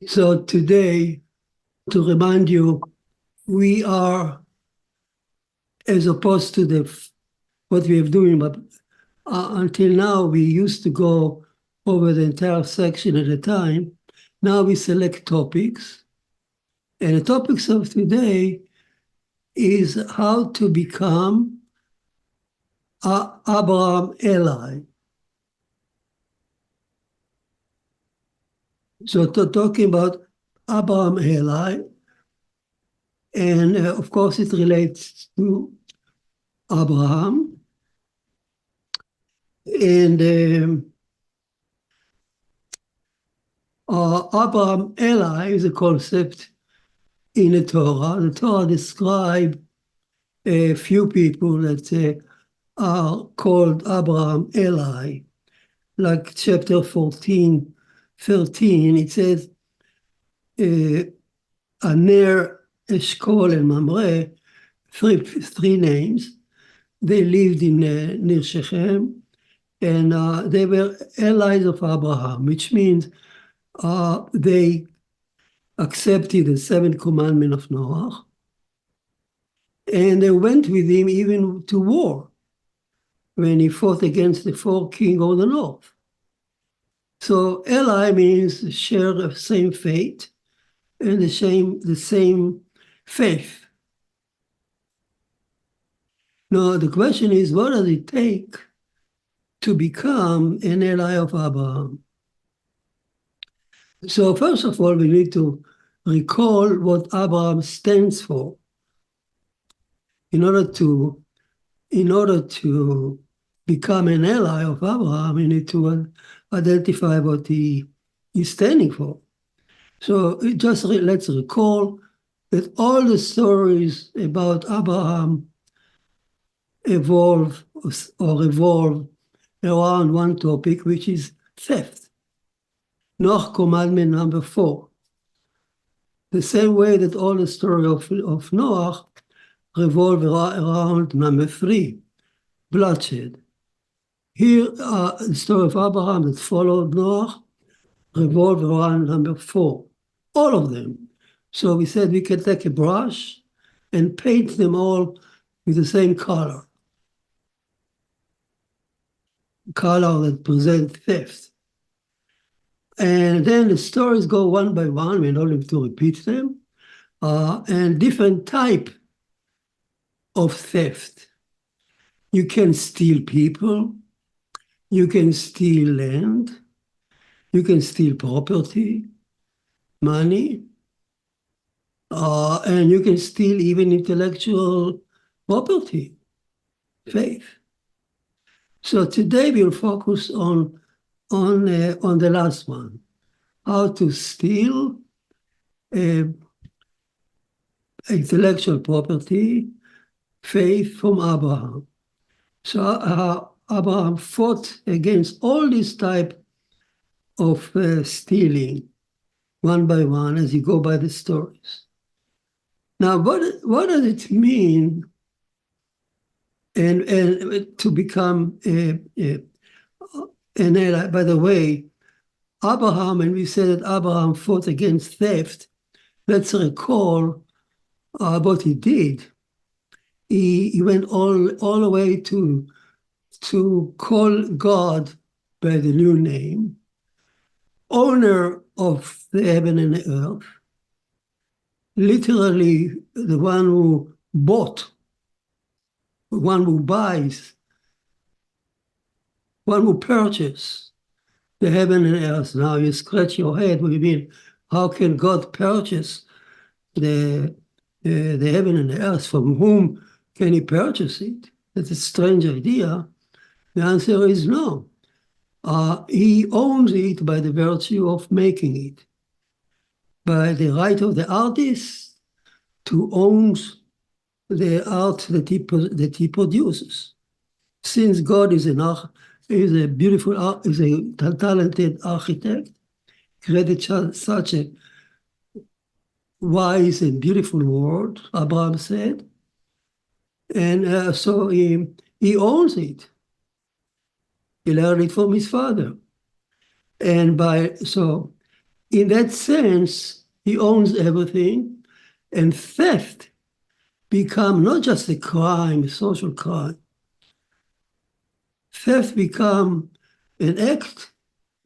So today, to remind you, we are, as opposed to what we have doing, but until now we used to go over the entire section at a time. Now we select topics, and the topics of today is how to become Abraham ally. So talking about Abraham ally, and of course it relates to Abraham. And Abraham ally is a concept in the Torah. The Torah describes a few people that are called Abraham ally. Like chapter 14, 13, it says, Aner, Eshkol, and Mamre, three names. They lived in near Shechem, and they were allies of Abraham, which means they accepted the seventh commandment of Noah, and they went with him even to war when he fought against the four kings of the north. So ally means share the same fate and the same faith. Now the question is, what does it take to become an ally of Abraham? So first of all, we need to recall what Abraham stands for. In order to become an ally of Abraham, you need to identify what he is standing for. So let's recall that all the stories about Abraham evolve or revolve around one topic, which is theft. Noah commandment number 4. The same way that all the story of Noah revolve around number 3, bloodshed. Here, the story of Abraham that followed Noah revolve around number 4, all of them. So we said we can take a brush and paint them all with the same color that present theft. And then the stories go one by one, we don't have to repeat them, and different type of theft. You can steal people, you can steal land, you can steal property, money, and you can steal even intellectual property, faith. So today we'll focus on the last one, how to steal intellectual property, faith from Abraham. So Abraham fought against all this type of stealing, one by one, as you go by the stories. Now, what does it mean and to become an ally? By the way, Abraham, and we said that Abraham fought against theft, let's recall what he did. He went all the way to call God by the new name, owner of the heaven and the earth, literally the one who bought, the one who buys, one who purchased the heaven and earth. Now you scratch your head, what do you mean? How can God purchase the heaven and the earth? From whom can he purchase it? That's a strange idea. The answer is no. He owns it by the virtue of making it, by the right of the artist to own the art that he produces. Since God is a beautiful, is a talented architect, created such a wise and beautiful world, Abraham said, and so he owns it. He learned it from his father, and so in that sense, he owns everything, and theft become not just a crime, a social crime. Theft become an act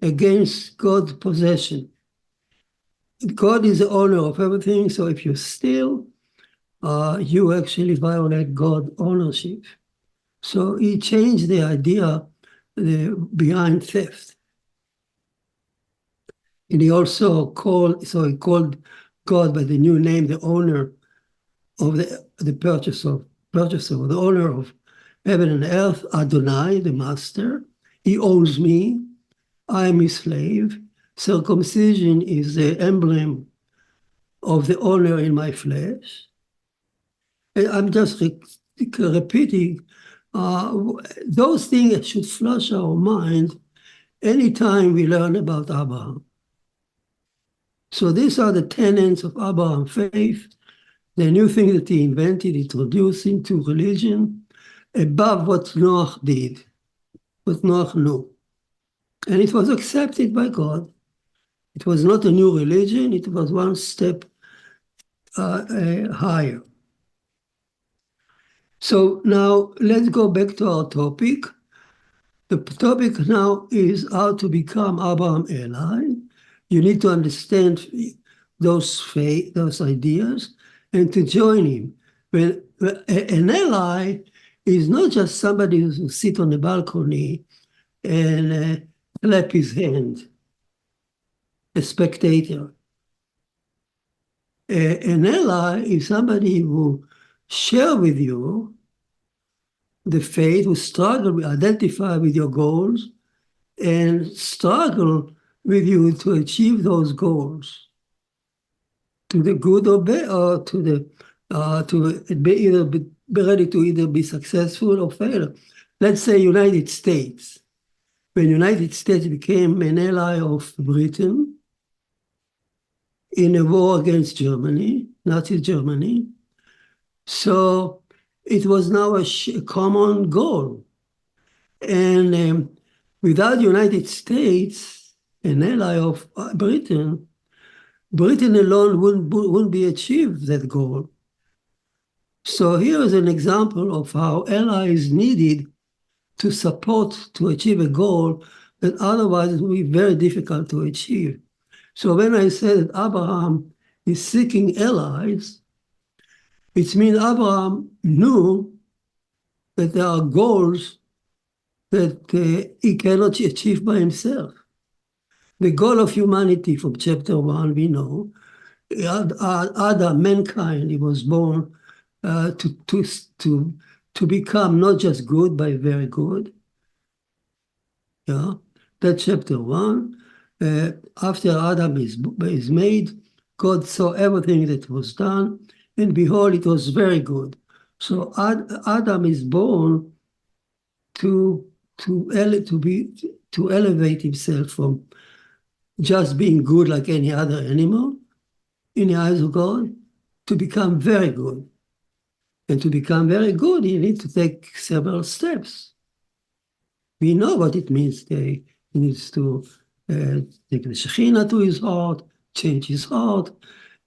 against God's possession. God is the owner of everything, so if you steal, you actually violate God's ownership. So he changed the idea behind theft. And he also called God by the new name, the owner of the purchaser, the owner of heaven and earth, Adonai, the master. He owns me. I am his slave. Circumcision is the emblem of the owner in my flesh. And I'm just repeating, those things should flush our mind anytime we learn about Abraham. So these are the tenets of Abraham faith, the new thing that he invented, introduced into religion, above what Noah did, what Noah knew. And it was accepted by God. It was not a new religion, it was one step higher. So now let's go back to our topic. The topic now is how to become Abraham's ally. You need to understand those ideas and to join him. When an ally is not just somebody who sits on the balcony and clap his hand, a spectator. An ally is somebody who share with you the faith, who struggle, identify with your goals, and struggle with you to achieve those goals, to the good or bad, or to be ready to either be successful or fail. Let's say United States. When United States became an ally of Britain in a war against Germany, Nazi Germany, so it was now a common goal. And without the United States, an ally of Britain alone wouldn't be achieved that goal. So here is an example of how allies needed to support, to achieve a goal that otherwise would be very difficult to achieve. So when I said that Abraham is seeking allies, it means Abraham knew that there are goals that he cannot achieve by himself. The goal of humanity from chapter 1, we know, Adam, mankind, he was born to become not just good, but very good. Yeah, that's chapter 1. After Adam is made, God saw everything that was done, and behold, it was very good. So Adam is born to elevate himself from just being good like any other animal in the eyes of God, to become very good. And to become very good, you need to take several steps. We know what it means. He needs to take the Shekhinah to his heart, change his heart,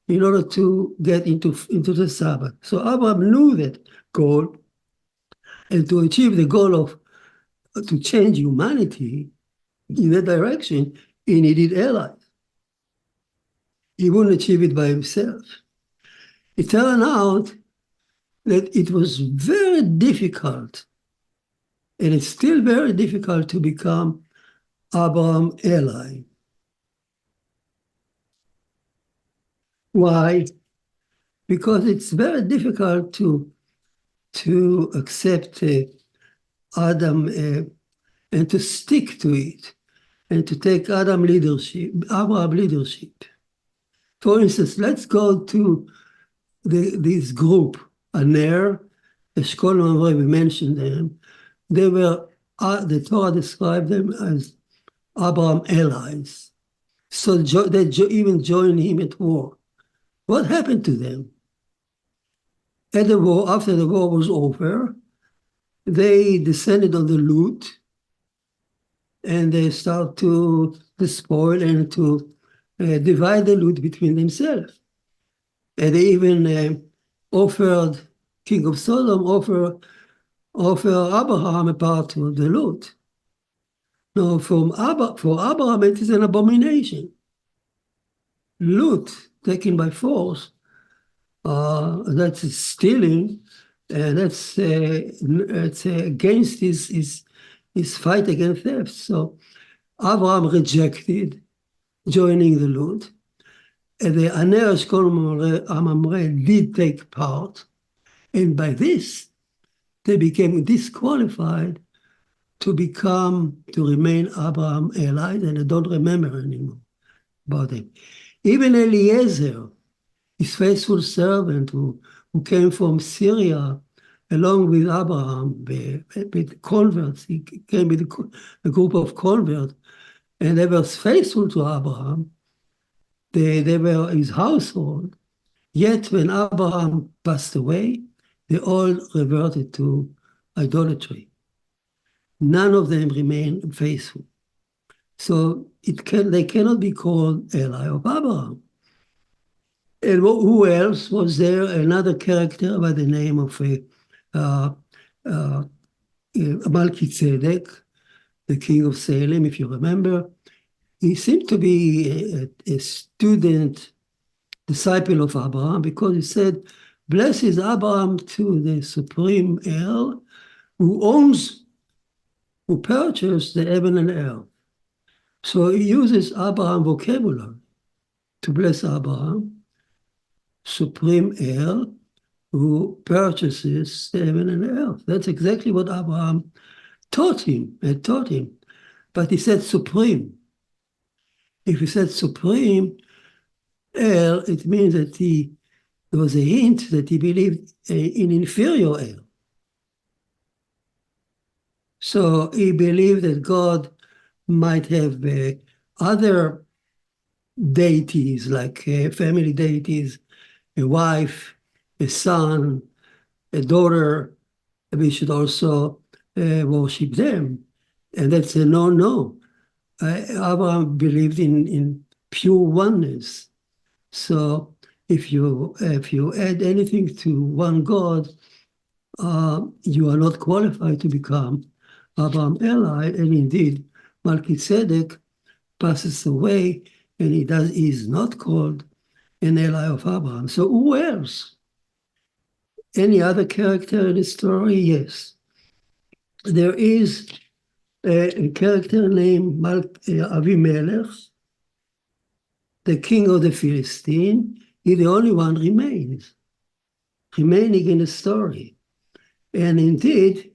in order to get into the Sabbath. So Abraham knew that goal, and to achieve the goal of to change humanity in that direction, he needed allies. He wouldn't achieve it by himself. It turned out that it was very difficult, and it's still very difficult to become Abraham's ally. Why? Because it's very difficult to accept Adam and to stick to it, and to take Abraham leadership. For instance, let's go to this group, Aner, Eshkol Mamre, we mentioned them. They were, the Torah described them as Abraham allies. So they even joined him at war. What happened to them? At the war, after the war was over, they descended on the loot, and they start to despoil and to divide the loot between themselves. And they even offered, King of Sodom offer Abraham a part of the loot. Now, for Abraham, it is an abomination. Loot taken by force, that's stealing, and that's against his fight against theft. So Abraham rejected joining the loot. And the Aner Eshkol Mamre did take part, and by this, they became disqualified to remain Abraham allies, and I don't remember anymore about them. Even Eliezer, his faithful servant who came from Syria along with Abraham, with converts, he came with a group of converts, and they were faithful to Abraham. They were his household. Yet when Abraham passed away, they all reverted to idolatry. None of them remained faithful. So they cannot be called ally of Abraham. And who else was there? Another character by the name of Melchizedek, the king of Salem, if you remember. He seemed to be a disciple of Abraham, because he said, "Blessed is Abraham to the supreme heir who purchased the heaven and earth." So he uses Abraham vocabulary to bless Abraham, supreme heir who purchases the heaven and earth. That's exactly what Abraham taught him. But he said supreme. If he said supreme heir, it means that there was a hint that he believed in inferior heir. So he believed that God might have other deities, like family deities, a wife, a son, a daughter. We should also worship them. And that's a no. Abraham believed in pure oneness. So if you add anything to one God, you are not qualified to become Abraham ally. And indeed, Melchizedek passes away, and he is not called an ally of Abraham. So who else? Any other character in the story? Yes. There is a character named Avimelech, the king of the Philistines. He's the only one remaining in the story. And indeed,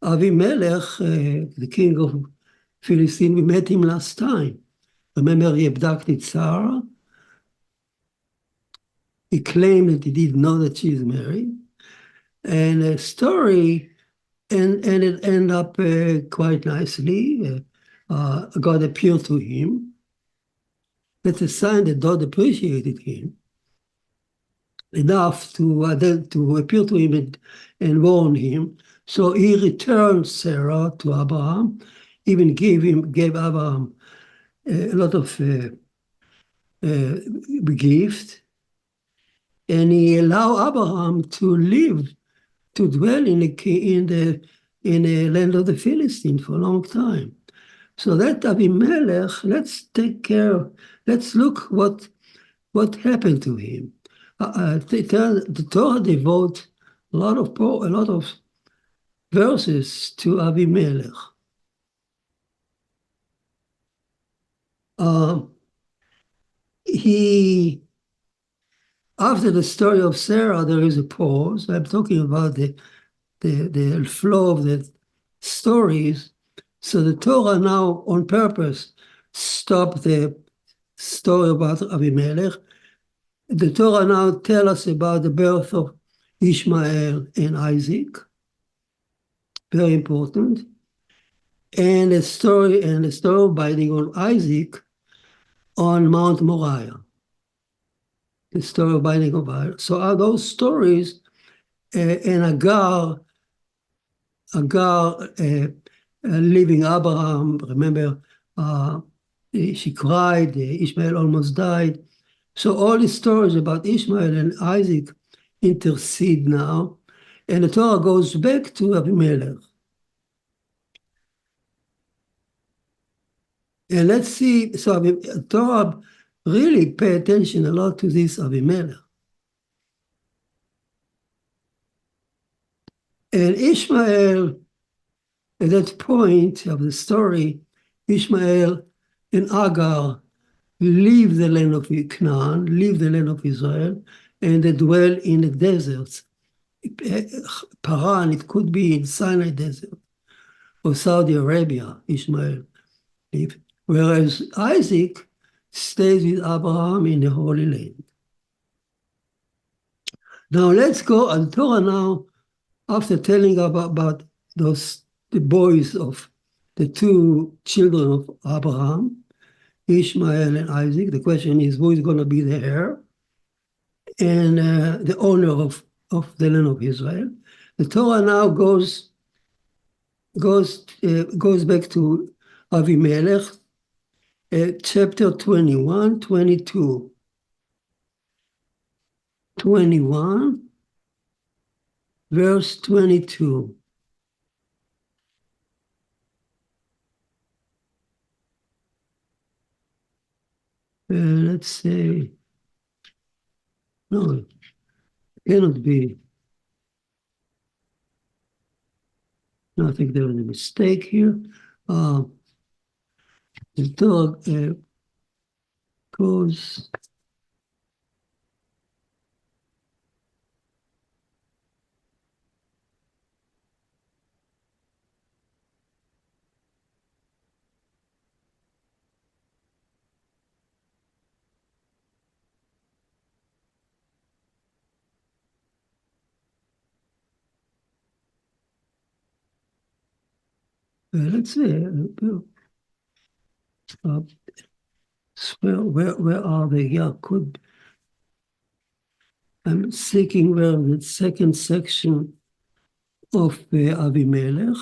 Avimelech, the king of Philistine, we met him last time. Remember, he abducted Sarah. He claimed that he didn't know that she is married. And the story ended up quite nicely. God appeared to him. That's a sign that God appreciated him enough to appear to him and warn him. So he returned Sarah to Abraham, even gave Abraham a lot of gifts, and he allowed Abraham to dwell in the land of the Philistines for a long time. So that Avimelech, let's look what happened to him. The Torah devotes a lot of verses to Avimelech. After the story of Sarah, there is a pause. I'm talking about the flow of the stories. So the Torah now, on purpose, stopped the story about Avimelech. The Torah now tells us about the birth of Ishmael and Isaac. Very important. And the story of binding on Isaac on Mount Moriah. The story of binding of Isaac. So are those stories and Agar leaving Abraham, remember, she cried, Ishmael almost died. So all the stories about Ishmael and Isaac intercede now, and the Torah goes back to Abimelech. And let's see, so Torah really pay attention a lot to this Abimelech. And Ishmael, at that point of the story, Ishmael and Agar leave the land of Canaan, leave the land of Israel, and they dwell in the deserts. Paran, it could be in Sinai Desert or Saudi Arabia, Ishmael lived. Whereas Isaac stays with Abraham in the Holy Land. Now let's go on Torah now, after telling about the boys of the two children of Abraham, Ishmael and Isaac. The question is, who is going to be the heir and the owner of the land of Israel? The Torah now goes back to Avimelech, chapter 21, 22. 21, verse 22. Let's say, no, it cannot be. No, I think there was a mistake here. The Torah goes. Let's see. Where are they? Yeah, I'm seeking where the second section of Avimelech.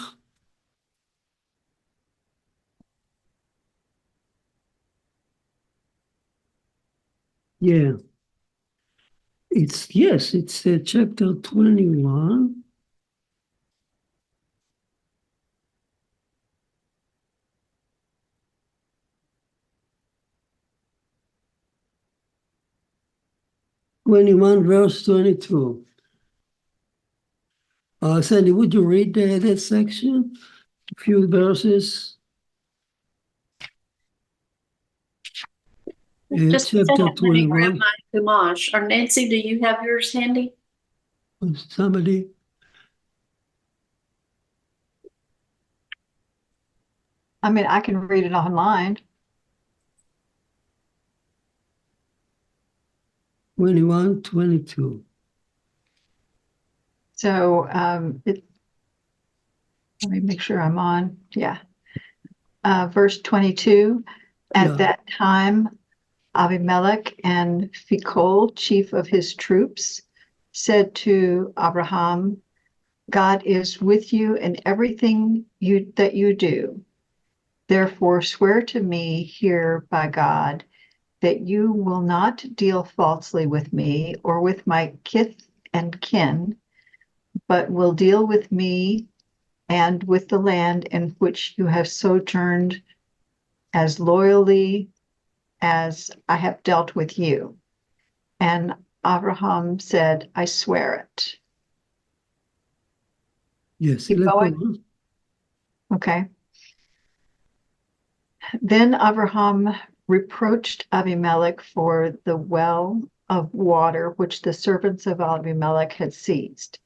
Yeah, it's chapter 21. Verse 22. Sandy, would you read that section? A few verses. Just chapter 21. Grab my Chumash. Or Nancy, do you have yours handy? Somebody. I mean, I can read it online. 21, 22. So let me make sure I'm on. Yeah. Verse 22. At that time, Abimelech and Phicol, chief of his troops, said to Abraham, God is with you in everything that you do. Therefore, swear to me here by God that you will not deal falsely with me or with my kith and kin, but will deal with me and with the land in which you have sojourned as loyally as I have dealt with you. And Abraham said, I swear it. Yes. Keep going. Okay. Then Abraham reproached Abimelech for the well of water which the servants of Abimelech had seized.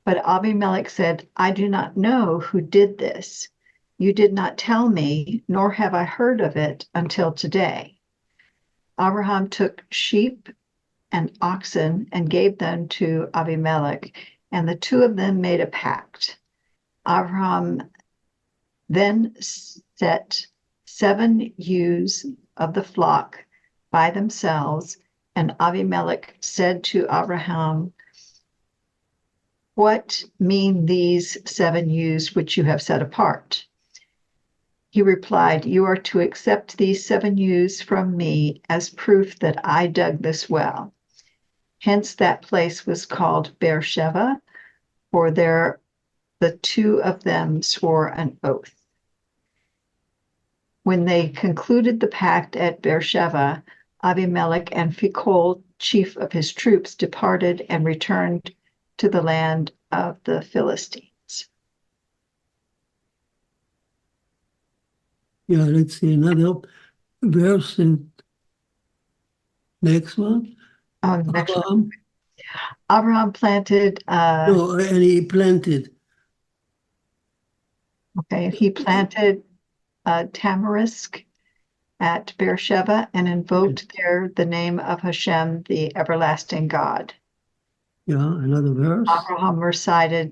But Abimelech said, I do not know who did this. You did not tell me, nor have I heard of it until today. Abraham took sheep and oxen and gave them to Abimelech, and the two of them made a pact. Abraham then set 7 ewes of the flock by themselves, and Abimelech said to Abraham, what mean these 7 ewes which you have set apart? He replied, "You are to accept these 7 ewes from me as proof that I dug this well." Hence that place was called Beersheba, for there the 2 of them swore an oath. When they concluded the pact at Beersheba, Abimelech and Phicol, chief of his troops, departed and returned to the land of the Philistines. Yeah, let's see another verse in next one. Next one. Abraham. Abraham planted, No, and he planted. okay, he planted tamarisk at Beersheba and invoked there the name of Hashem, the everlasting God. Yeah, another verse. Abraham resided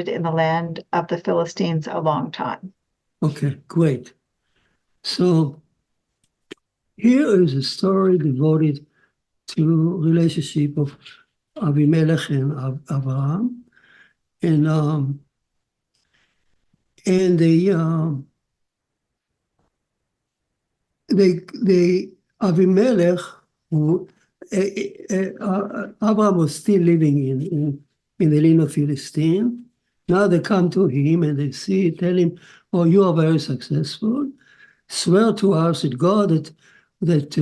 in the land of the Philistines a long time. Okay, great. So here is a story devoted to relationship of Abimelech and Abraham, and the Abimelech, who Abraham was still living in the land of Philistine. Now they come to him and they tell him, "Oh, you are very successful. Swear to us at God that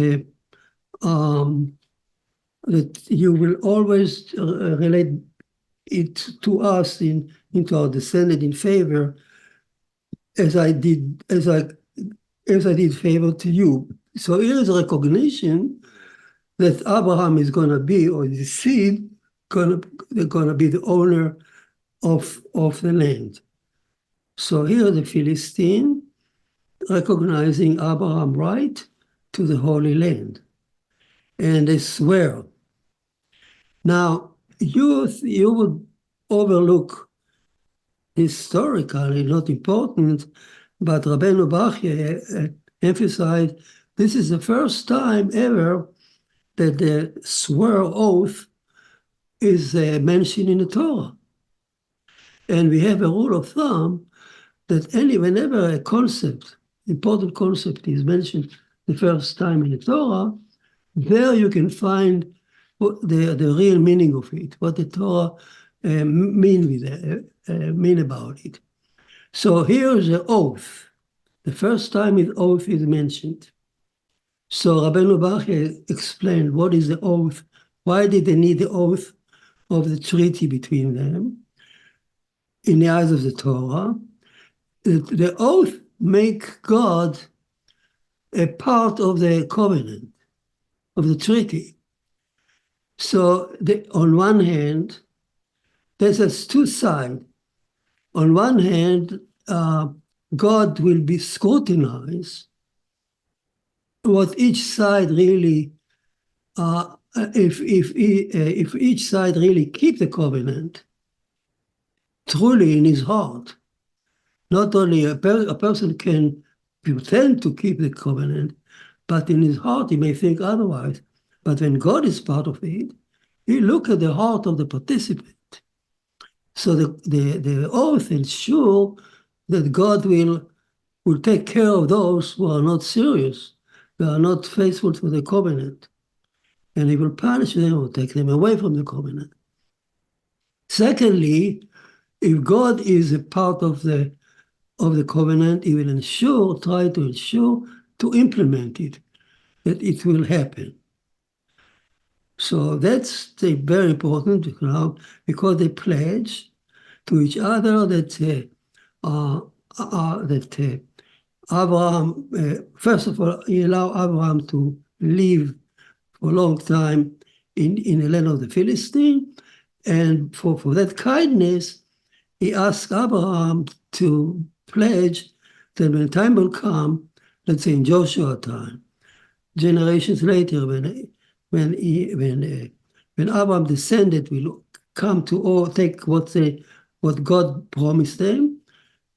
you will always relate it to us into our descendant in favor, as I did favor to you." So here is a recognition that Abraham is going to be, or his seed, they're going to be the owner of the land. So here the Philistine recognizing Abraham's right to the Holy Land, and they swear. Now, you would overlook historically, not important, but Rabbeinu Bachya emphasized this is the first time ever that the swear oath is mentioned in the Torah. And we have a rule of thumb that whenever a important concept is mentioned the first time in the Torah, there you can find the real meaning of it, what the Torah mean about it. So here is the oath. The first time the oath is mentioned. So Rabbeinu Bachya explained what is the oath, why did they need the oath of the treaty between them in the eyes of the Torah. The oath make God a part of the covenant, of the treaty. So on one hand, there's 2 sides. On one hand, God will be scrutinized what each side really, if each side really keep the covenant truly in his heart. Not only a person can pretend to keep the covenant, but in his heart he may think otherwise. But when God is part of it, he look at the heart of the participant. So the oath ensure that God will take care of those who are not serious, who are not faithful to the covenant. And he will punish them or take them away from the covenant. Secondly, if God is a part of the covenant, he will try to ensure, to implement it, that it will happen. So that's very important because they pledge to each other that Abraham, first of all, he allowed Abraham to live for a long time in the land of the Philistine, and for that kindness, he asked Abraham to pledge that when time will come, let's say in Joshua time, generations later, when Abraham descended will come to all take what God promised them,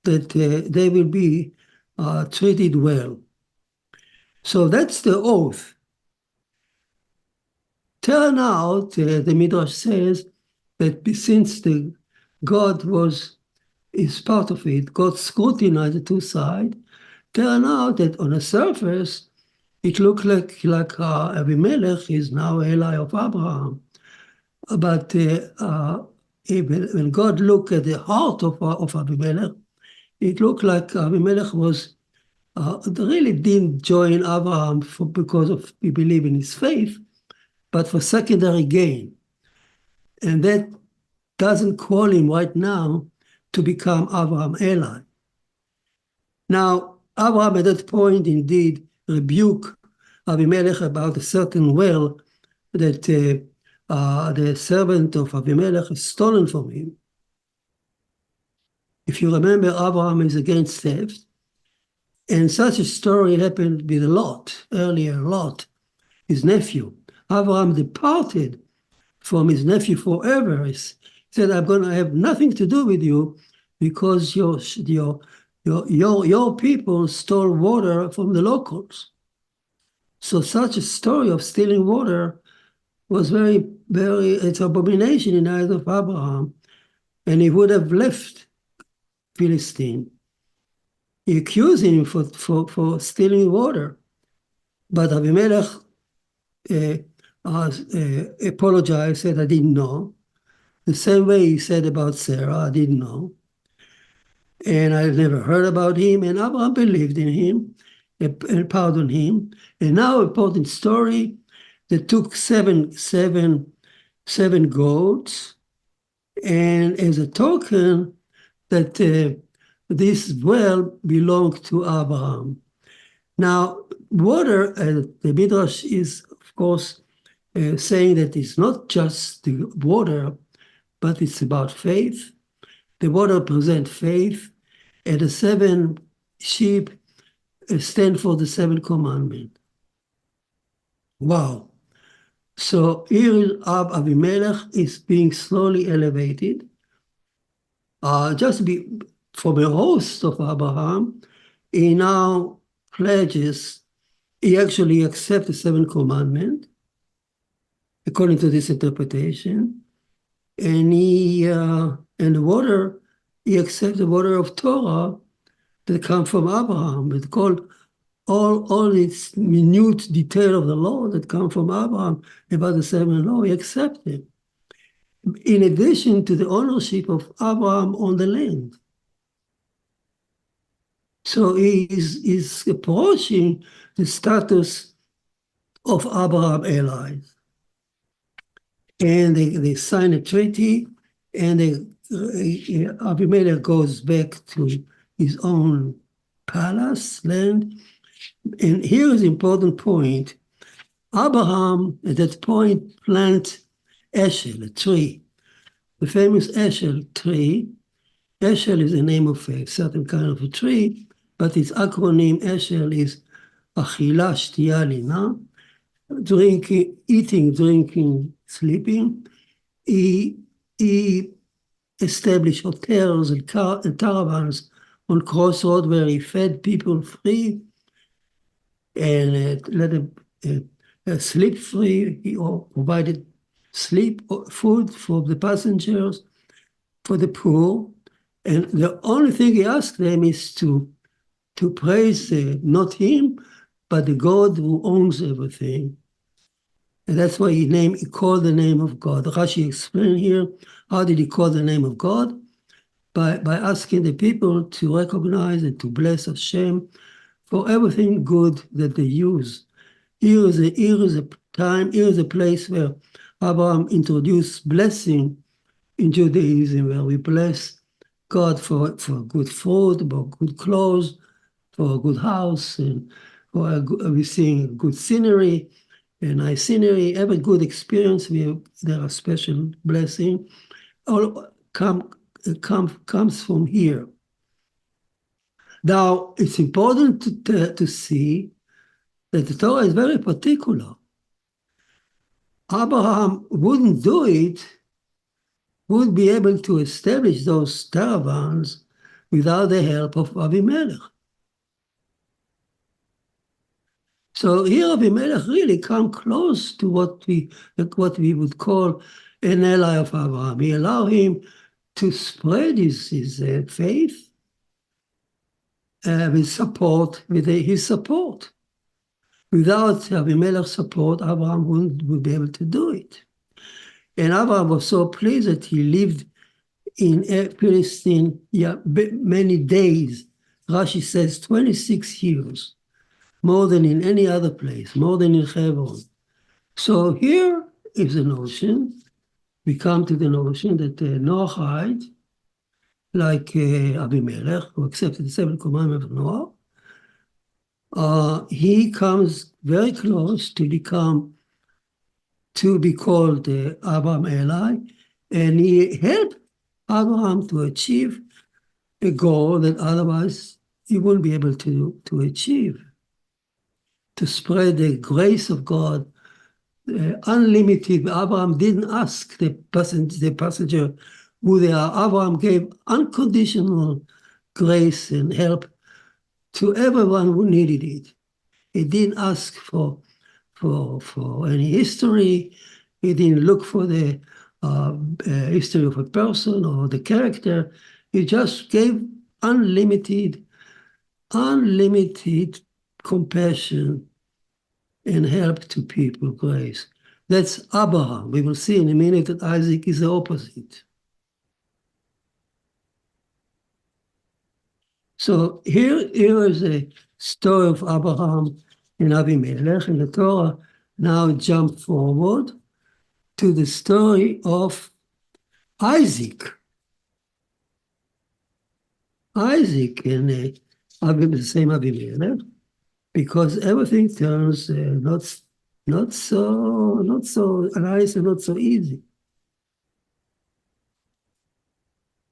that they will be treated well. So that's the oath. Turn out, the Midrash says that since God is part of it, God scrutinized the 2 sides, turned out that on the surface, it looked like Abimelech is now ally of Abraham. But when God looked at the heart of Abimelech, it looked like Abimelech was really didn't join Abraham because he believed in his faith, but for secondary gain. And that doesn't call him right now to become Abraham's ally. Now, Abraham at that point indeed rebuked Abimelech about a certain well that the servant of Abimelech has stolen from him. If you remember, Abraham is against theft, and such a story happened with Lot, earlier Lot, his nephew. Abraham departed from his nephew forever. He said, I'm going to have nothing to do with you because your people stole water from the locals. So such a story of stealing water was very, very, it's an abomination in the eyes of Abraham, and he would have left Philistine. He accused him for stealing water, but Abimelech apologized, said, I didn't know. The same way he said about Sarah, I didn't know. And I've never heard about him, and Abraham believed in him and pardoned him. And now an important story that took seven goats, and as a token that this well belonged to Abraham. Now, water, the Midrash is, of course, saying that it's not just the water, but it's about faith. The water represents faith, and the 7 sheep stand for the 7 commandments. Wow. So here Abimelech is being slowly elevated. From a host of Abraham, he now pledges, he actually accepts the 7 commandments, according to this interpretation. And he accepts the water of Torah that come from Abraham. It's called all this minute detail of the law that come from Abraham about the 7 law, he accepted. In addition to the ownership of Abraham on the land. So he is approaching the status of Abraham allies. And they sign a treaty, and Abimelech goes back to his own palace, land. And here is an important point. Abraham, at that point, planted Eshel, a tree, the famous Eshel tree. Eshel is the name of a certain kind of a tree, but its acronym Eshel is Achila Shtiya Lina, drinking, eating, drinking, sleeping. He established hotels and caravans on crossroads where he fed people free and let them sleep free. He provided food for the passengers, for the poor. And the only thing he asked them is to praise not him, but the God who owns everything. And that's why he called the name of God. Rashi explained here, how did he call the name of God? By asking the people to recognize and to bless Hashem for everything good that they use. Here is a place where Abraham introduced blessing in Judaism, where we bless God for good food, for good clothes, for a good house, and we're seeing good scenery, and nice scenery. Every good experience, there are special blessing. All comes from here. Now, it's important to see that the Torah is very particular. Abraham wouldn't do it, would be able to establish those caravans without the help of Abimelech. So here Abimelech really come close to what we would call an ally of Abraham. He allowed him to spread his faith with support, with his support. Without Avimelech's support, Abraham wouldn't be able to do it. And Abraham was so pleased that he lived in Palestine many days. Rashi says 26 years, more than in any other place, more than in Hebron. So here is the notion, we come to the notion that Noahide, like Abimelech, who accepted the seventh commandment of Noah, he comes very close to be called Abraham Eli, and he helped Abraham to achieve a goal that otherwise he wouldn't be able to achieve, to spread the grace of God, unlimited. Abraham didn't ask the passenger who they are. Abraham gave unconditional grace and help to everyone who needed it. He didn't ask for any history. He didn't look for the history of a person or the character. He just gave unlimited compassion and help to people, grace. That's Abraham. We will see in a minute that Isaac is the opposite. So here is a story of Abraham and Avimelech, and the Torah now jump forward to the story of Isaac. Isaac and the same Avimelech, because everything turns not so nice and not so easy.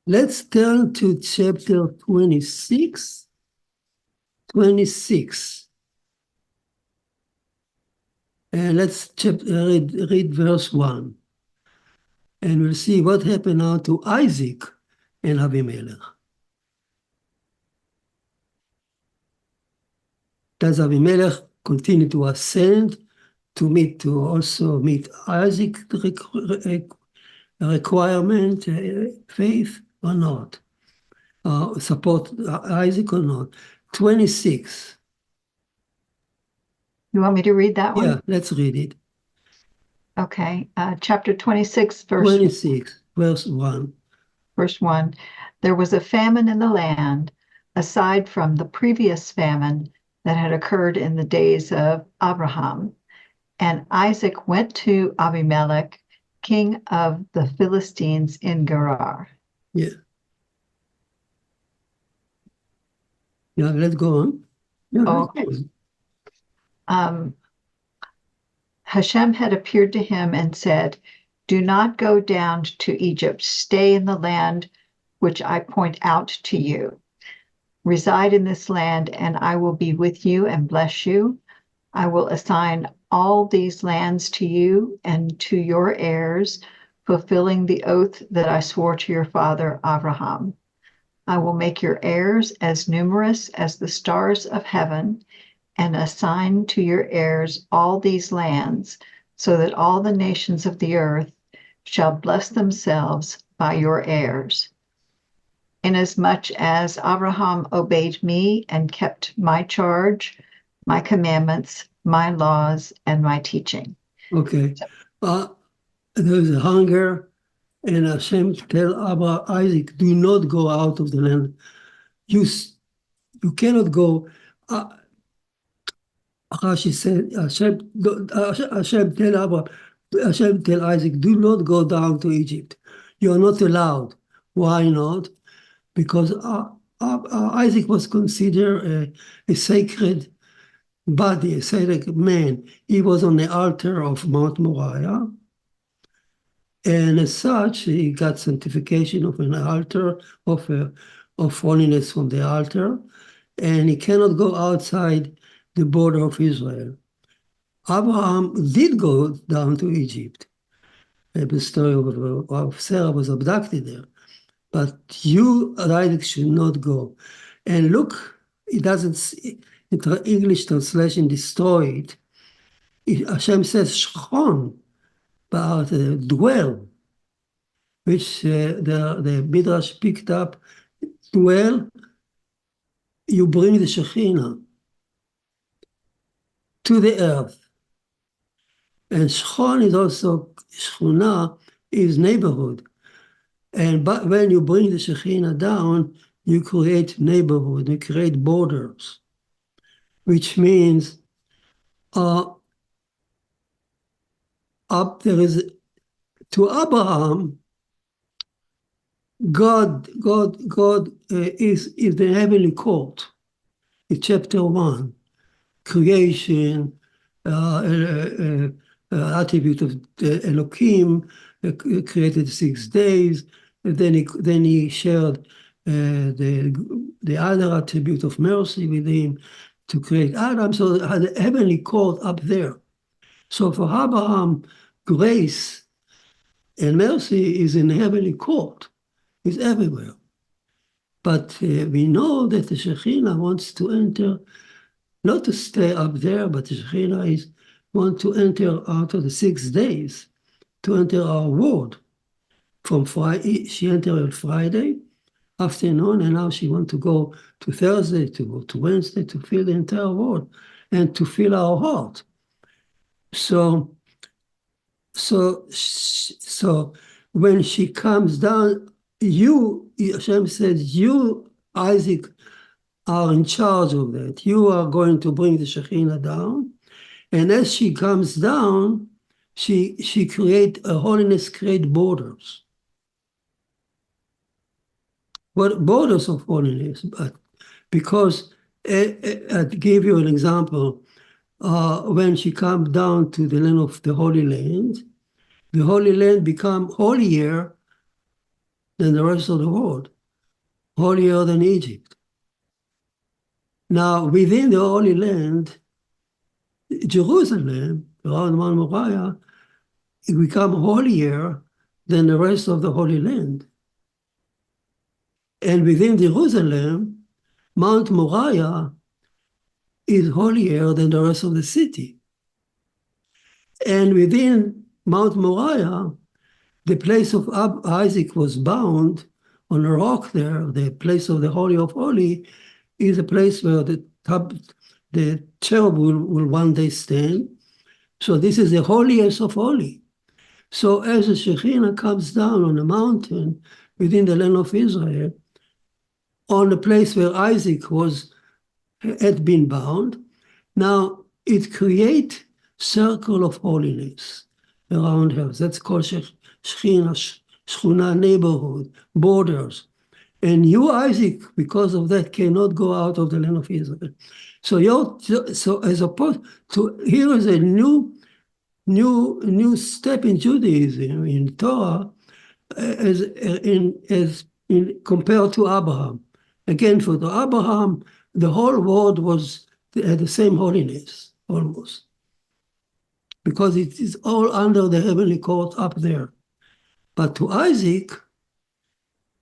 Let's turn to chapter 26. And let's read verse 1. And we'll see what happened now to Isaac and Avimelech. Does Avimelech continue to ascend to also meet Isaac requirement, faith or not? Support Isaac or not? 26. You want me to read that one? Yeah, let's read it. Okay. Chapter 26, verse 26, verse 1. Verse 1. There was a famine in the land, aside from the previous famine that had occurred in the days of Abraham. And Isaac went to Abimelech, king of the Philistines in Gerar. Yeah. Yeah, let's go on. Yeah, Okay. Hashem had appeared to him and said, "Do not go down to Egypt. Stay in the land which I point out to you. Reside in this land, and I will be with you and bless you. I will assign all these lands to you and to your heirs, fulfilling the oath that I swore to your father Abraham. I will make your heirs as numerous as the stars of heaven, and assign to your heirs all these lands, so that all the nations of the earth shall bless themselves by your heirs. Inasmuch as Abraham obeyed me and kept my charge, my commandments, my laws, and my teaching." Okay. There is a hunger, and Hashem tell Isaac, do not go out of the land. You cannot go. Rashi said, Hashem tell Isaac, do not go down to Egypt. You are not allowed. Why not? Because Isaac was considered a sacred body, a sacred man. He was on the altar of Mount Moriah. And as such, he got sanctification of an altar, of holiness from the altar. And he cannot go outside the border of Israel. Abraham did go down to Egypt. The story of Sarah was abducted there. But you, Isaac, should not go. And look, it doesn't, English translation destroyed. Hashem says, Shchon, but dwell, which the Midrash picked up. Dwell you bring the Shekhinah to the earth. And Shchon is also, Shchuna is neighborhood. But when you bring the Shekhinah down, you create neighborhood, you create borders, which means up there is, to Abraham, God is the heavenly court. In chapter 1, creation, attribute of Elohim, created 6 days. And then he shared the other attribute of mercy with him to create Adam. So the heavenly court up there. So for Abraham, grace and mercy is in the heavenly court. It's everywhere. But we know that the Shekhinah wants to enter, not to stay up there, but the Shekhinah wants to enter out of the 6 days, to enter our world. From Friday, she entered on Friday afternoon, and now she wants to go to Thursday, to go to Wednesday, to fill the entire world and to fill our heart. So when she comes down, Hashem says, you, Isaac, are in charge of that. You are going to bring the Shekhinah down. And as she comes down, she holiness create borders. What borders of holiness? But because I gave you an example, when she comes down to the land of the Holy Land become holier than the rest of the world, holier than Egypt. Now, within the Holy Land, Jerusalem, around Mount Moriah, it become holier than the rest of the Holy Land. And within Jerusalem, Mount Moriah is holier than the rest of the city. And within Mount Moriah, the place of Isaac was bound on a rock there, the place of the Holy of Holy, is a place where the cherub will one day stand. So this is the holiest of holy. So as the Shekhinah comes down on a mountain within the land of Israel, on the place where Isaac had been bound, now it creates circle of holiness around her. That's called Shechina, neighborhood, borders. And you, Isaac, because of that, cannot go out of the land of Israel. So as opposed to, here is a new step in Judaism, in Torah, compared to Abraham. Again, for the Abraham, the whole world had the same holiness, almost. Because it is all under the heavenly court up there. But to Isaac,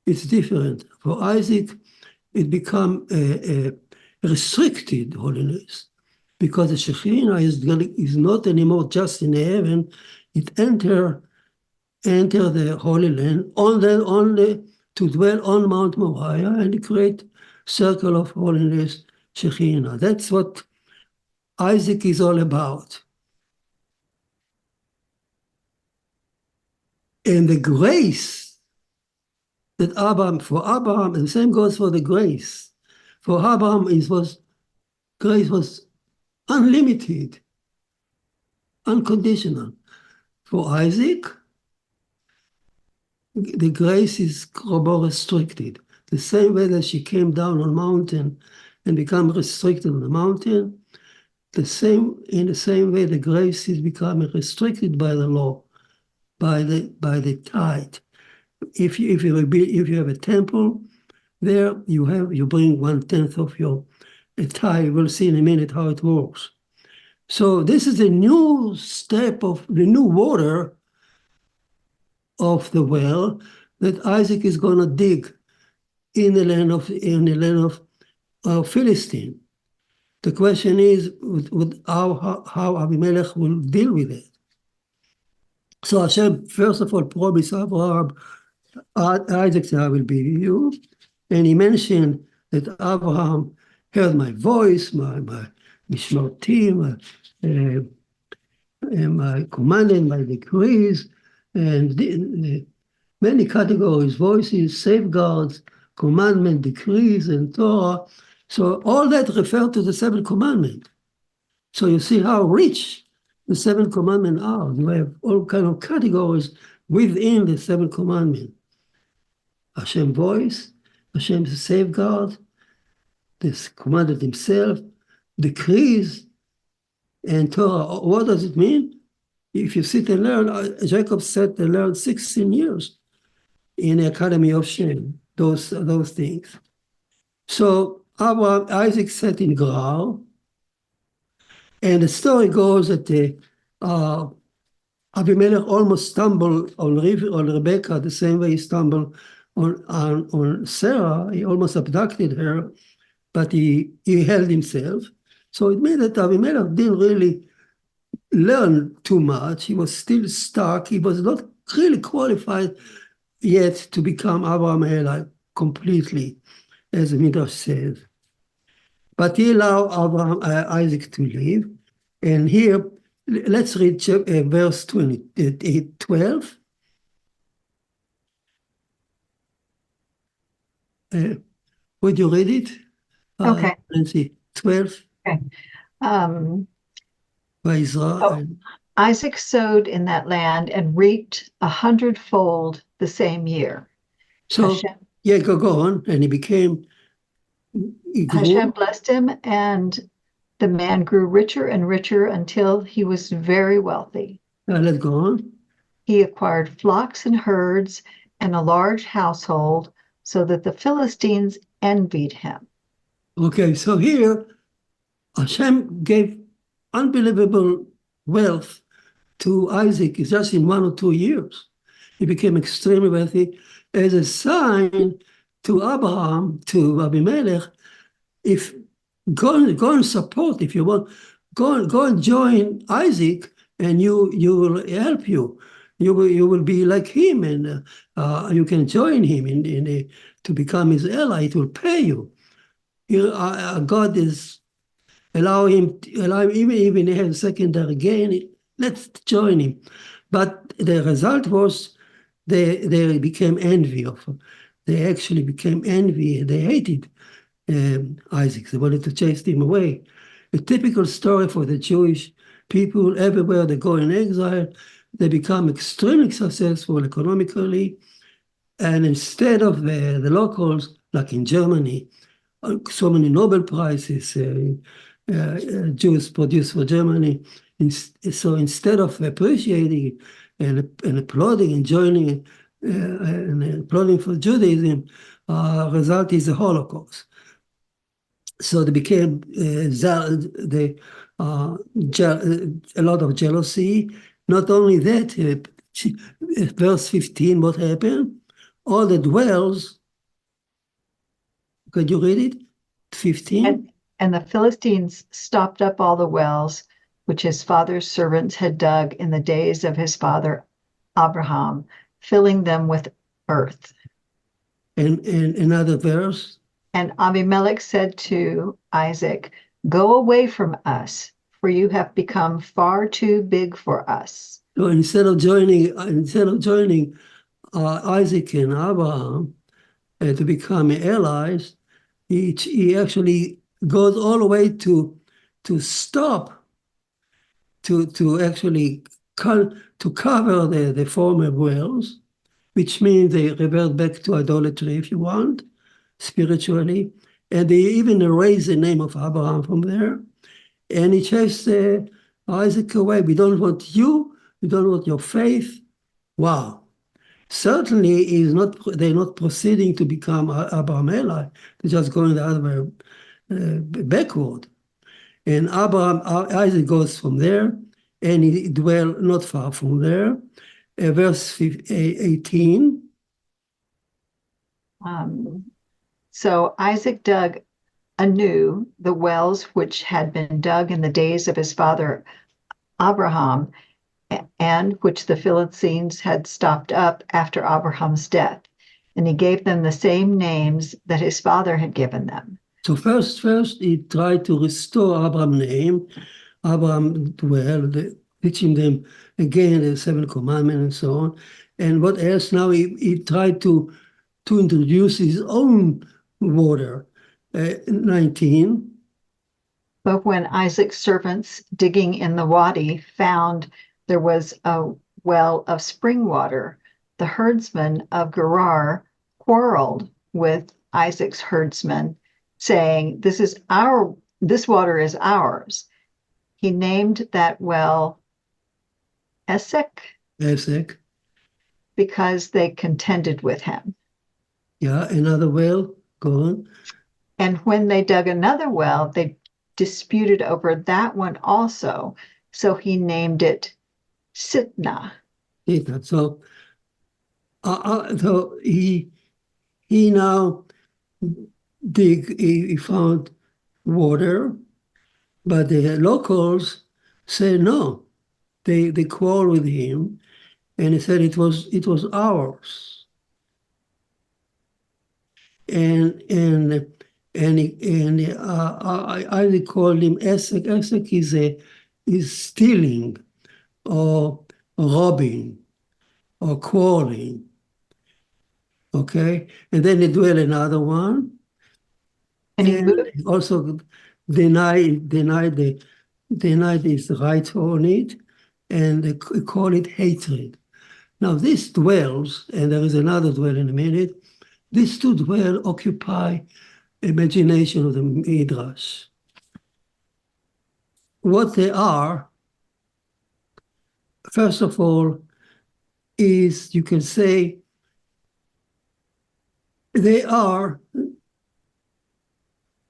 it's different. For Isaac, it become a restricted holiness, because the Shekhinah is not anymore just in the heaven. It enter the Holy Land only to dwell on Mount Moriah and create circle of holiness, Shekhinah. That's what Isaac is all about. And the grace that for Abraham, and the same goes for the grace. For Abraham, grace was unlimited, unconditional. For Isaac, the grace is more restricted. The same way that she came down on mountain and become restricted on the mountain, in the same way the grace is becoming restricted by the law, by the tithe. If you have a temple there, you bring 1/10 of your tithe. We'll see in a minute how it works. So this is a new step of the new water of the well that Isaac is going to dig in the land of Philistine. The question is how Abimelech will deal with it. So Hashem, first of all, promised Abraham, Isaac said, I will be with you. And he mentioned that Abraham heard my voice, my mishmartim, my command and my decrees, and many categories, voices, safeguards, commandment, decrees, and Torah. So all that refer to the seventh commandment. So you see how rich the seven commandments are. You have all kind of categories within the seven commandments. Hashem voice, Hashem's safeguard, this commanded himself, decrees, and Torah. What does it mean? If you sit and learn, Jacob sat and learned 16 years in the Academy of Shem, those things. So Isaac sat in Gerar, and the story goes that Abimelech almost stumbled on Rebecca the same way he stumbled on Sarah. He almost abducted her, but he held himself. So it meant that Abimelech didn't really learn too much. He was still stuck. He was not really qualified yet to become Abraham Eli completely, as the Midrash says. But he allowed Isaac to live. And here, let's read verse 12. Would you read it? Okay. Let's see, 12. Okay. By Israel. Isaac sowed in that land and reaped 100-fold the same year. So, Hashem, go on. And he grew. Hashem blessed him, and the man grew richer and richer until he was very wealthy. Let's go on. He acquired flocks and herds and a large household, so that the Philistines envied him. Okay, so here, Hashem gave unbelievable wealth to Isaac just in 1 or 2 years. He became extremely wealthy as a sign to Abraham, to Abimelech, if go and support, if you want, go and join Isaac, and you will help you. You will be like him, and you can join him to become his ally. It will pay you. God is allow him even he has secondary gain. Let's join him. But the result was they became envy of him. They actually became envy. They hated Isaac. They wanted to chase him away. A typical story for the Jewish people. Everywhere they go in exile, they become extremely successful economically. And instead of the locals, like in Germany, so many Nobel Prizes Jews produced for Germany. So instead of appreciating and applauding and joining and applauding for Judaism, result is the Holocaust. So they became a lot of jealousy. Not only that, verse 15, what happened? All the wells, could you read it? 15? And the Philistines stopped up all the wells which his father's servants had dug in the days of his father Abraham, filling them with earth. And another verse. And Abimelech said to Isaac, "Go away from us, for you have become far too big for us." So instead of joining Isaac and Abraham to become allies, he actually goes all the way to stop, to actually to cover the former wells, which means they revert back to idolatry, if you want, spiritually. And they even erase the name of Abraham from there. And he chased Isaac away. We don't want you. We don't want your faith. Wow. Certainly they're not proceeding to become Abraham ally. They're just going the other way backward. And Isaac goes from there, and he dwelled not far from there. Verse 18. So Isaac dug anew the wells which had been dug in the days of his father Abraham, and which the Philistines had stopped up after Abraham's death. And he gave them the same names that his father had given them. So first he tried to restore Abraham's name. Abraham teaching them again the 7 commandments and so on. And what else? Now he tried to introduce his own water. 19. But when Isaac's servants digging in the wadi found there was a well of spring water, the herdsmen of Gerar quarreled with Isaac's herdsmen, saying, this water is ours. He named that well Esek because they contended with him. Yeah, another well, go on. And when they dug another well, they disputed over that one also. So he named it Sitnah. So he now he found water, but the locals say no. They quarrel with him, and he said it was ours. And I called him Esek. Esek is stealing or robbing or quarreling. Okay, and then he dwell another one, And he and also denied his right on it, and they call it hatred. Now this dwells, and there is another dwell in a minute. These two dwell occupy imagination of the Midrash. What they are, first of all, is you can say they are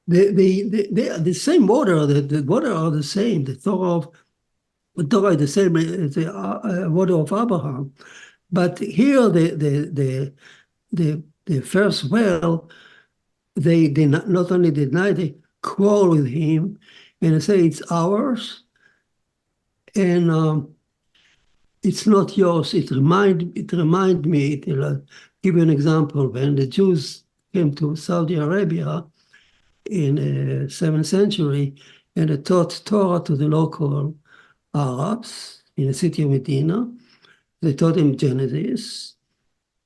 the same water. The water are the same. The Torah is the same as the water of Abraham, but here the first well, they not only deny, they quarrel with him, and they say it's ours, and it's not yours. It remind me. I'll give you an example. When the Jews came to Saudi Arabia in the 7th century, and they taught Torah to the local Arabs in the city of Medina, they taught them Genesis,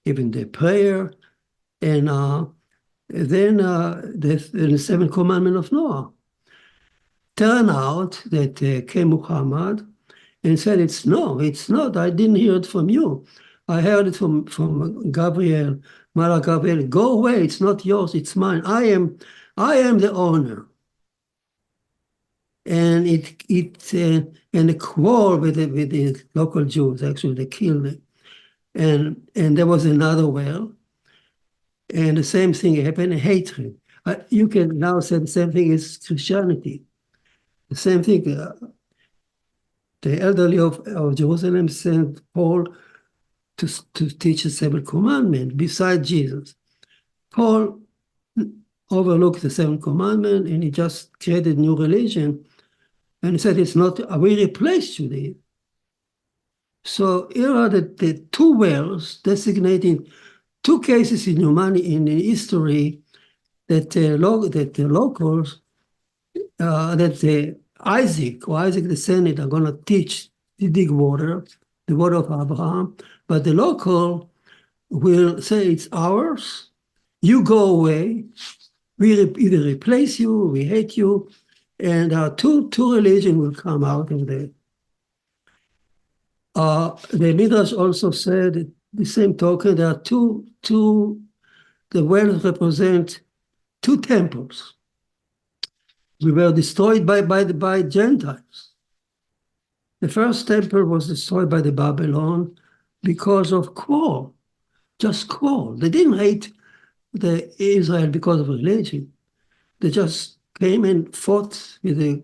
even the prayer, and then the 7th commandment of Noah. Turned out that came Muhammad and said, it's not. I didn't hear it from you. I heard it from Gabriel, Malach Gabriel. Go away. It's not yours. It's mine. I am the owner. And and the quarrel with the local Jews. Actually, they killed it. And there was another well. And the same thing happened. Hatred. You can now say the same thing is Christianity. The same thing. The elderly of Jerusalem sent Paul to teach the 7th commandment beside Jesus. Paul overlooked the 7th commandment and he just created a new religion and he said it's not, we replaced Judaism. So here are the two wells designating two cases in humanity, in history, that the locals, Isaac the Senate are going to teach the dig water, the water of Abraham, but the local will say it's ours, you go away, we either replace you, we hate you, and two religions will come out of there. The Midrash also said the same token, there are the wells represent two temples. We were destroyed by Gentiles. The first temple was destroyed by the Babylon because of quarrel, just quarrel. They didn't hate the Israel because of religion. They just came and fought with the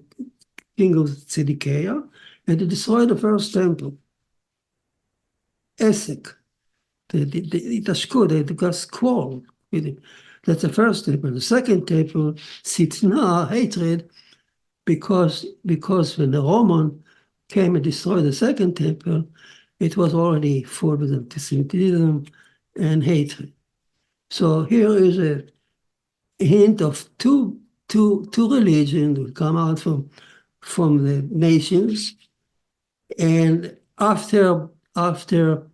king of Zedekiah, and they destroyed the first temple. Esek, they just quarreled with him. That's the first temple. The second temple, Sitnah, hatred, because when the Roman came and destroyed the second temple, it was already full with anti-Semitism and hatred. So here is a hint of two two religions will come out from the nations, and after the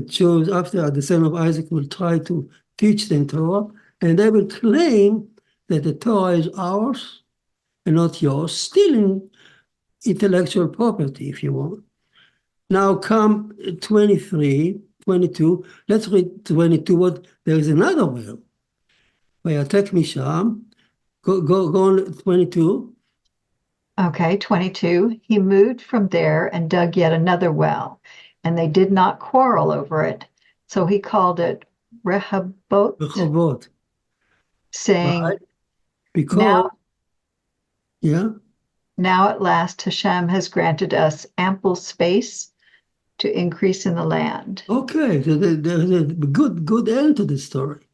Jews, after the son of Isaac will try to teach them Torah, and they will claim that the Torah is ours and not yours, stealing intellectual property, if you want. Now come 23, 22. Let's read 22. There is another well. Vayatek misham. Go on 22. Okay, 22. He moved from there and dug yet another well, and they did not quarrel over it. So he called it Rehoboth, saying, Right? Because, now at last Hashem has granted us ample space to increase in the land. Okay, so there's a good end to the story,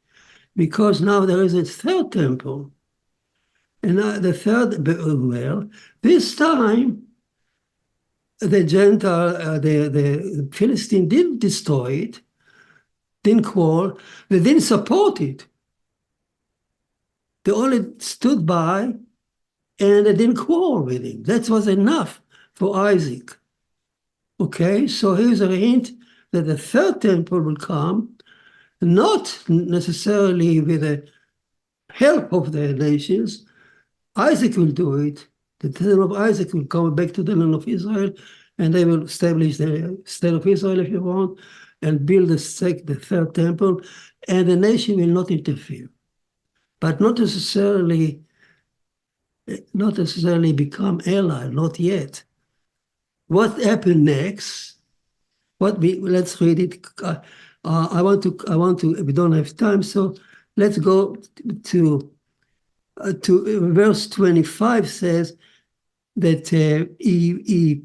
because now there is a third temple, and the third well. This time, the Gentile, the Philistine didn't destroy it, didn't quarrel, they didn't support it. They only stood by, and they didn't quarrel with him. That was enough for Isaac. Okay, so here's a hint that the third temple will come, not necessarily with the help of the nations. Isaac will do it. The children of Isaac will come back to the land of Israel, and they will establish the state of Israel, if you want, and build the third temple, and the nation will not interfere, but not necessarily become ally, not yet. What happened next? Let's read it. I want to. We don't have time, so let's go to verse 25. Says that he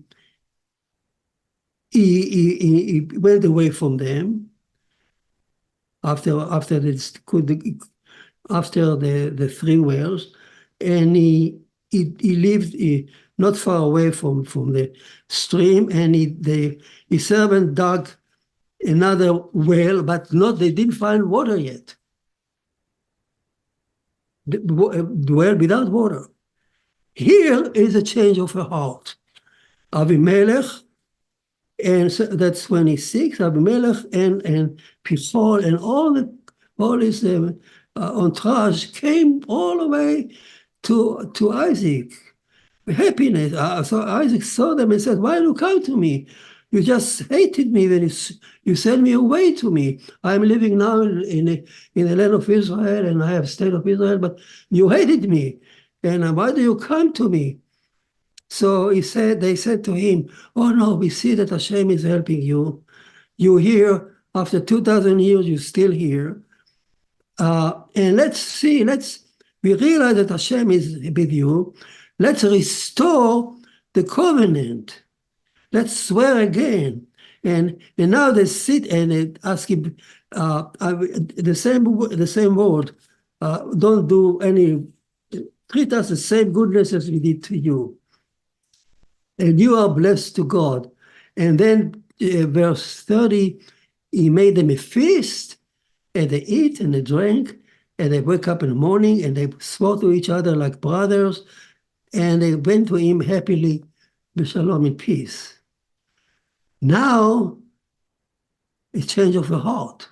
went away from them after the three wells, and he lived not far away from the stream, and his servant dug another well, but they didn't find water yet. The well without water. Here is a change of heart. Avimelech, and so that's 26. Avimelech and Pichol and all his entourage came all the way to Isaac. Happiness. So Isaac saw them and said, "Why do you come to me? You just hated me when you sent me away to me. I'm living now in the land of Israel, and I have state of Israel, but you hated me. And why do you come to me?" So they said to him, "Oh no, we see that Hashem is helping you. You're here after 2,000 years, you're still here. And we realize that Hashem is with you. Let's restore the covenant. Let's swear again." And now they sit and they ask him the same word. Don't do any, treat us the same goodness as we did to you. And you are blessed to God. And then verse 30, he made them a feast, and they eat and they drank, and they wake up in the morning and they swore to each other like brothers, and they went to him happily, b'shalom, in peace. Now, a change of the heart.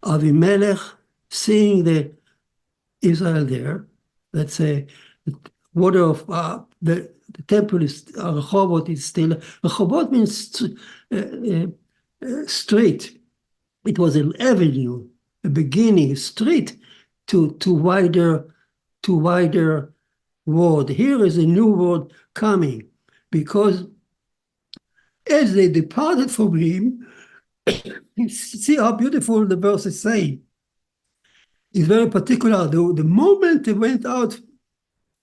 Avimelech, seeing the Israel there, let's say, the water of the temple is, Rehovot is still, Rehovot means street. It was an avenue, a beginning, a street to wider word. Here is a new word coming, because as they departed from him, see how beautiful the verse is saying. It's very particular. The moment they went out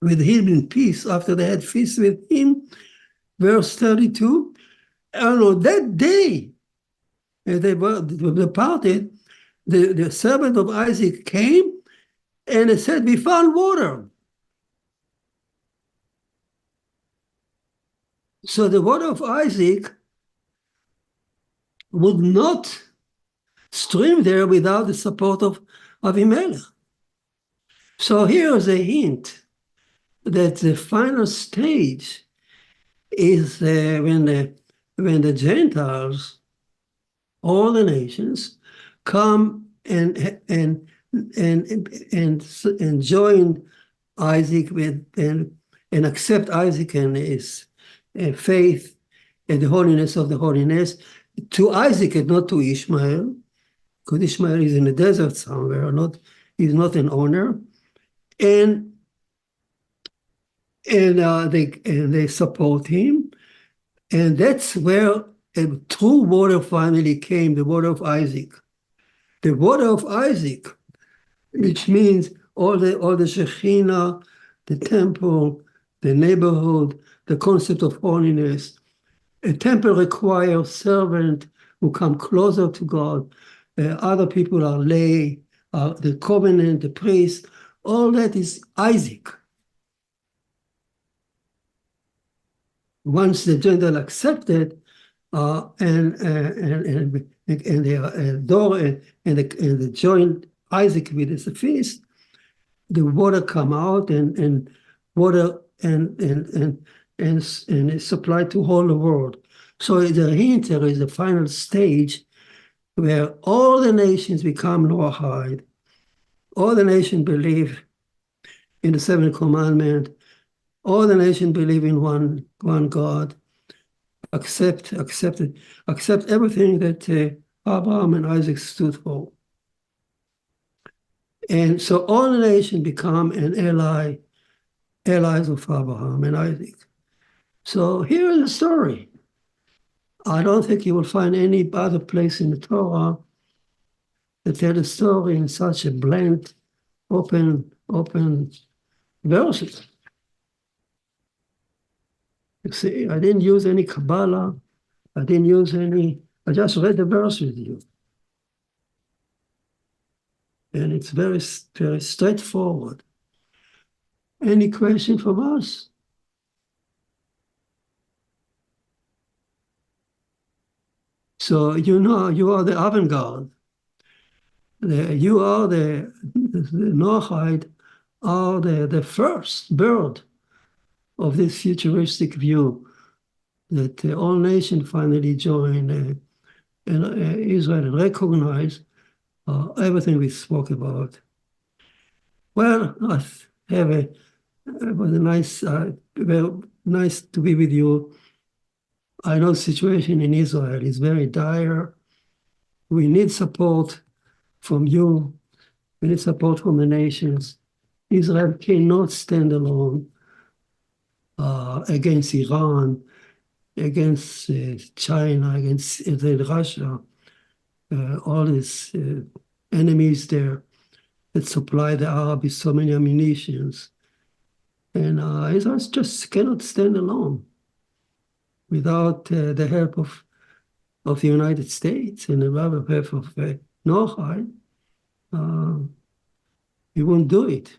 with him in peace, after they had feast with him, verse 32, that day, as they were departed, the servant of Isaac came and they said, "We found water." So the water of Isaac would not stream there without the support of Avimelech. So here is a hint that the final stage is when the Gentiles, all the nations, come and join Isaac with and accept Isaac and his faith and the holiness of the holiness to Isaac and not to Ishmael, because Ishmael is in the desert somewhere, he's not an owner, and they support him, and that's where a true water finally came, the water of Isaac. The water of Isaac, which means all the Shekhinah, the temple, the neighborhood, the concept of holiness. A temple requires servants who come closer to God. Other people are lay, the covenant, the priest. All that is Isaac. Once the Gentile accepted and they adore and they join Isaac with his feast, the water come out and water and it's supplied to all the world. So the hint there is the final stage where all the nations become Noahide. All the nations believe in the seventh commandment. All the nations believe in one God. Accept everything that Abraham and Isaac stood for. And so all the nations become an allies of Abraham and Isaac. So here is the story. I don't think you will find any other place in the Torah that tells the story in such a blunt, open verses. You see, I didn't use any Kabbalah. I just read the verse with you. And it's very, very straightforward. Any question from us? So you are the avant-garde. You are the Noahide are the first bird of this futuristic view that all nations finally join Israel and recognize everything we spoke about. Well, it was nice to be with you. I know the situation in Israel is very dire. We need support from you. We need support from the nations. Israel cannot stand alone against Iran, against China, against Russia, all these enemies there that supply the Arabs with so many ammunitions. And Israel just cannot stand alone without the help of the United States and the help of Noahide. We won't do it.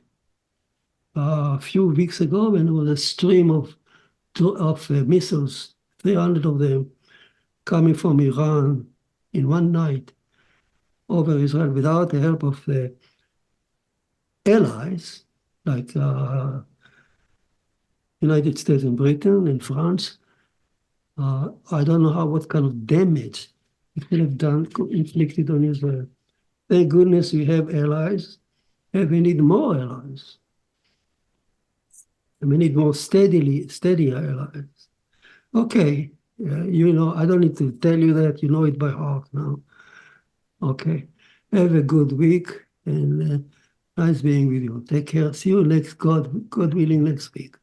A few weeks ago, when there was a stream of missiles, 300 of them, coming from Iran in one night over Israel without the help of the allies, like United States and Britain and France, I don't know what kind of damage it could have inflicted on Israel. Thank goodness we have allies, and we need more allies. And we need more steady allies. Okay, I don't need to tell you that, you know it by heart now. Okay, have a good week, and nice being with you. Take care. See you God willing, next week.